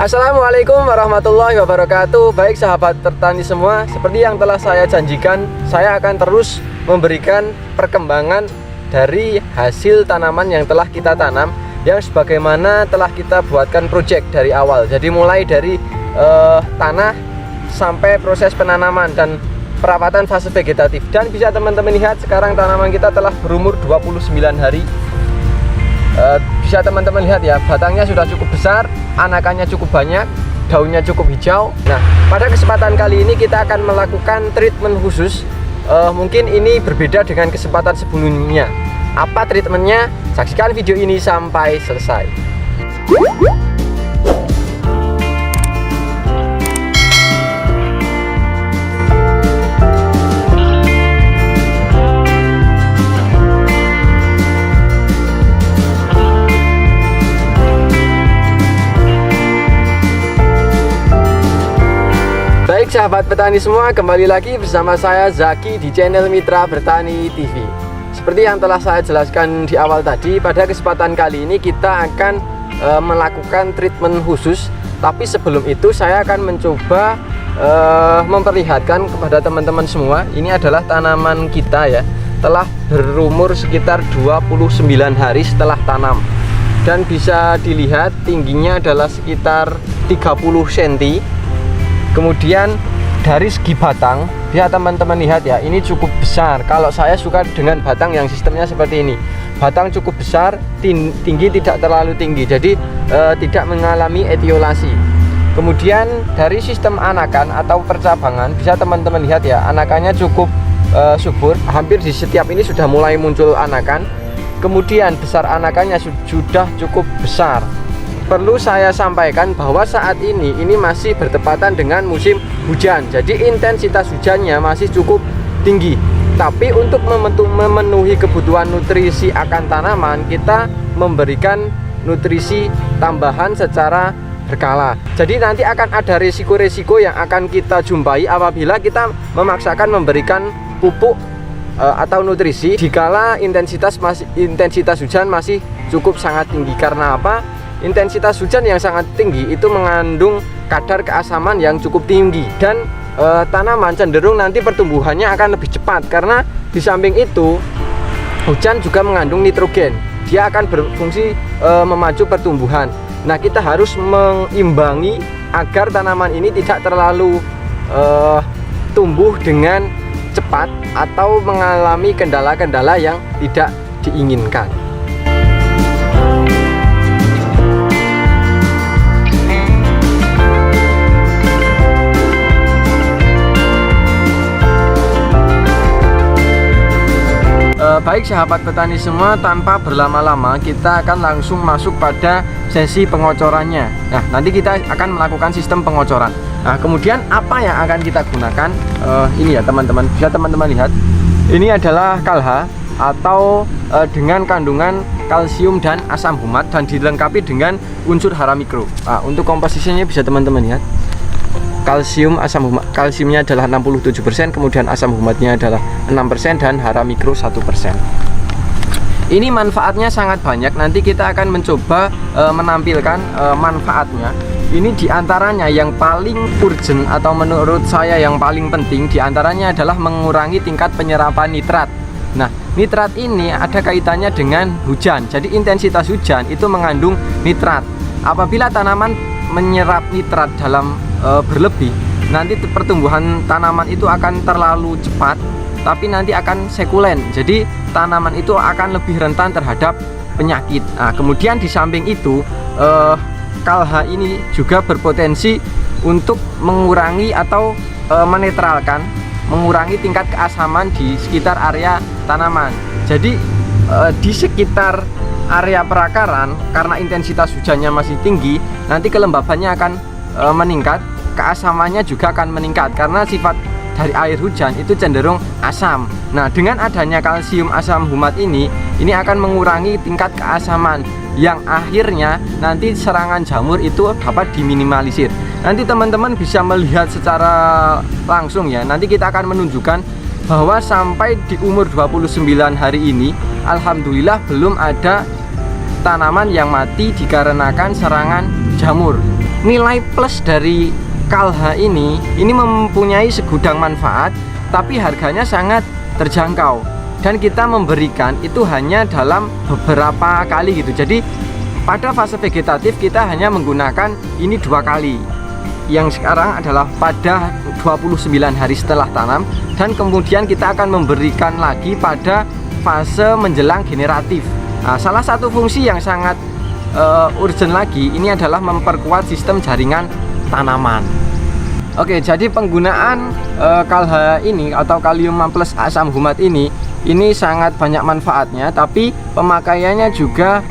Assalamualaikum warahmatullahi wabarakatuh. Baik sahabat petani semua, seperti yang telah saya janjikan, saya akan terus memberikan perkembangan dari hasil tanaman yang telah kita tanam, yang sebagaimana telah kita buatkan project dari awal. Jadi mulai dari tanah sampai proses penanaman dan perawatan fase vegetatif. Dan bisa teman-teman lihat sekarang tanaman kita telah berumur 29 hari. Bisa teman-teman lihat ya, batangnya sudah cukup besar, anakannya cukup banyak, daunnya cukup hijau. Nah, pada kesempatan kali ini kita akan melakukan treatment khusus. Mungkin ini berbeda dengan kesempatan sebelumnya. Apa treatmentnya? Saksikan video ini sampai selesai. Baik sahabat petani semua, kembali lagi bersama saya Zaki di channel Mitra Bertani TV. Seperti yang telah saya jelaskan di awal tadi, pada kesempatan kali ini kita akan melakukan treatment khusus. Tapi sebelum itu saya akan mencoba memperlihatkan kepada teman-teman semua. Ini adalah tanaman kita ya, telah berumur sekitar 29 hari setelah tanam. Dan bisa dilihat tingginya adalah sekitar 30 cm. Kemudian dari segi batang, bisa teman-teman lihat ya, ini cukup besar. Kalau saya suka dengan batang yang sistemnya seperti ini. Batang cukup besar, tinggi tidak terlalu tinggi, jadi tidak mengalami etiolasi. Kemudian dari sistem anakan atau percabangan, bisa teman-teman lihat ya, anakannya cukup subur. Hampir di setiap ini sudah mulai muncul anakan. Kemudian besar anakannya sudah cukup besar. Perlu saya sampaikan bahwa saat ini masih bertepatan dengan musim hujan. Jadi intensitas hujannya masih cukup tinggi. Tapi untuk memenuhi kebutuhan nutrisi akan tanaman, kita memberikan nutrisi tambahan secara berkala. Jadi nanti akan ada risiko-risiko yang akan kita jumpai apabila kita memaksakan memberikan pupuk atau nutrisi dikala intensitas hujan masih cukup sangat tinggi. Karena apa? Intensitas hujan yang sangat tinggi itu mengandung kadar keasaman yang cukup tinggi, dan tanaman cenderung nanti pertumbuhannya akan lebih cepat. Karena di samping itu hujan juga mengandung nitrogen, dia akan berfungsi memacu pertumbuhan. Nah, kita harus mengimbangi agar tanaman ini tidak terlalu tumbuh dengan cepat atau mengalami kendala-kendala yang tidak diinginkan. Baik sahabat petani semua, tanpa berlama-lama kita akan langsung masuk pada sesi pengocorannya. Nah, nanti kita akan melakukan sistem pengocoran. Nah, kemudian apa yang akan kita gunakan? Ini ya teman-teman, bisa teman-teman lihat. Ini adalah kalha atau dengan kandungan kalsium dan asam humat, dan dilengkapi dengan unsur hara mikro. Nah, untuk komposisinya bisa teman-teman lihat. Kalsium, asam humat, kalsiumnya adalah 67%, kemudian asam humatnya adalah 6%, dan hara mikro 1%. Ini manfaatnya sangat banyak. Nanti kita akan mencoba menampilkan manfaatnya. Ini diantaranya yang paling urgent atau menurut saya yang paling penting diantaranya adalah mengurangi tingkat penyerapan nitrat. Nah, nitrat ini ada kaitannya dengan hujan. Jadi intensitas hujan itu mengandung nitrat. Apabila tanaman menyerap nitrat dalam berlebih, nanti pertumbuhan tanaman itu akan terlalu cepat, tapi nanti akan sekulen. Jadi tanaman itu akan lebih rentan terhadap penyakit. Nah, kemudian di samping itu kalha ini juga berpotensi untuk mengurangi atau menetralkan, mengurangi tingkat keasaman di sekitar area tanaman. Jadi di sekitar area perakaran, karena intensitas hujannya masih tinggi, nanti kelembabannya akan meningkat, keasamannya juga akan meningkat karena sifat dari air hujan itu cenderung asam. Nah, dengan adanya kalsium asam humat ini akan mengurangi tingkat keasaman, yang akhirnya nanti serangan jamur itu dapat diminimalisir. Nanti teman-teman bisa melihat secara langsung ya. Nanti kita akan menunjukkan bahwa sampai di umur 29 hari ini, alhamdulillah belum ada tanaman yang mati dikarenakan serangan jamur. nilai plus dari Kalha ini mempunyai segudang manfaat, tapi harganya sangat terjangkau dan kita memberikan itu hanya dalam beberapa kali gitu. Jadi pada fase vegetatif kita hanya menggunakan ini 2 kali. Yang sekarang adalah pada 29 hari setelah tanam, dan kemudian kita akan memberikan lagi pada fase menjelang generatif. Nah, salah satu fungsi yang sangat urgent lagi ini adalah memperkuat sistem jaringan tanaman. Oke, jadi penggunaan Kalha ini atau kalium plus asam humat ini sangat banyak manfaatnya, tapi pemakaiannya juga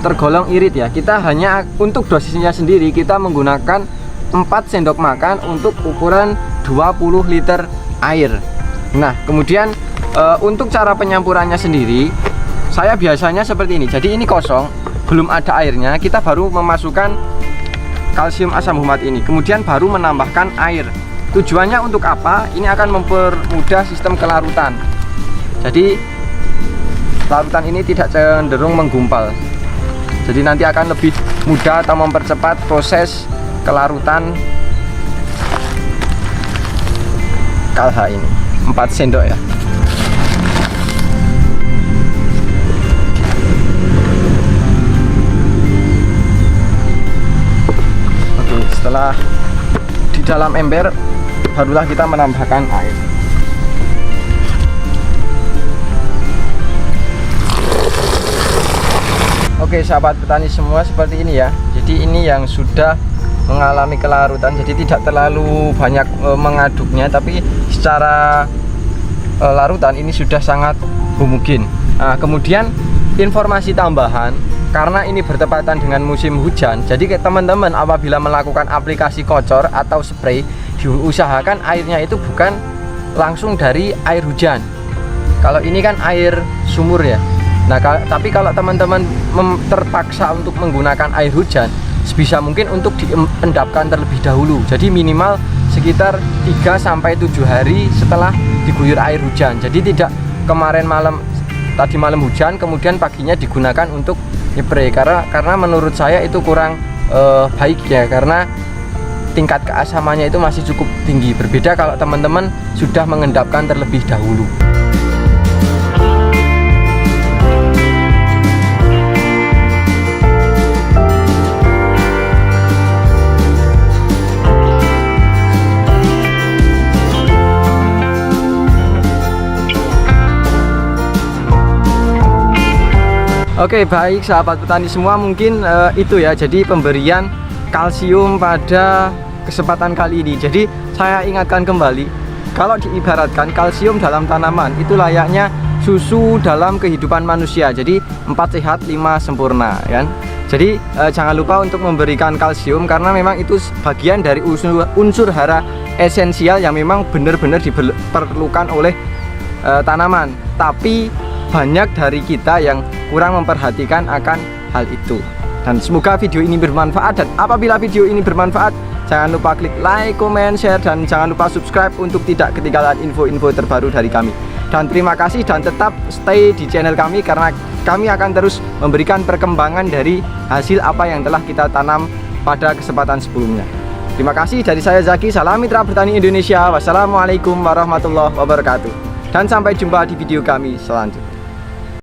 tergolong irit ya. Kita hanya untuk dosisnya sendiri kita menggunakan 4 sendok makan untuk ukuran 20 liter air. Nah, kemudian untuk cara penyampurannya sendiri saya biasanya seperti ini. Jadi ini kosong, belum ada airnya, kita baru memasukkan kalsium asam humat ini, kemudian baru menambahkan air. Tujuannya untuk apa? Ini akan mempermudah sistem kelarutan. Jadi larutan ini tidak cenderung menggumpal. Jadi nanti akan lebih mudah atau mempercepat proses kelarutan Kalha ini. 4 sendok ya. Setelah di dalam ember, barulah kita menambahkan air. Oke sahabat petani semua, seperti ini ya. Jadi ini yang sudah mengalami kelarutan, jadi tidak terlalu banyak mengaduknya, tapi secara larutan ini sudah sangat homogen. Nah, kemudian informasi tambahan, karena ini bertepatan dengan musim hujan, jadi teman-teman apabila melakukan aplikasi kocor atau spray, diusahakan airnya itu bukan langsung dari air hujan. Kalau ini kan air sumur ya. Nah, tapi kalau teman-teman terpaksa untuk menggunakan air hujan, sebisa mungkin untuk diendapkan terlebih dahulu. Jadi minimal sekitar 3-7 hari setelah diguyur air hujan. Jadi tidak kemarin tadi malam hujan kemudian paginya digunakan untuk spray, karena menurut saya itu kurang baik ya, karena tingkat keasamannya itu masih cukup tinggi. Berbeda kalau teman-teman sudah mengendapkan terlebih dahulu. Oke, baik sahabat petani semua, mungkin itu ya jadi pemberian kalsium pada kesempatan kali ini. Jadi saya ingatkan kembali, kalau diibaratkan kalsium dalam tanaman itu layaknya susu dalam kehidupan manusia. Jadi 4 sehat 5 sempurna kan. Jadi jangan lupa untuk memberikan kalsium, karena memang itu bagian dari unsur hara esensial yang memang benar-benar diperlukan oleh tanaman. Tapi banyak dari kita yang kurang memperhatikan akan hal itu. Dan semoga video ini bermanfaat, dan apabila video ini bermanfaat, jangan lupa klik like, comment, share, dan jangan lupa subscribe untuk tidak ketinggalan info-info terbaru dari kami. Dan terima kasih, dan tetap stay di channel kami, karena kami akan terus memberikan perkembangan dari hasil apa yang telah kita tanam pada kesempatan sebelumnya. Terima kasih dari saya Zaki, salam mitra bertani Indonesia. Wassalamualaikum warahmatullahi wabarakatuh. Dan sampai jumpa di video kami selanjutnya.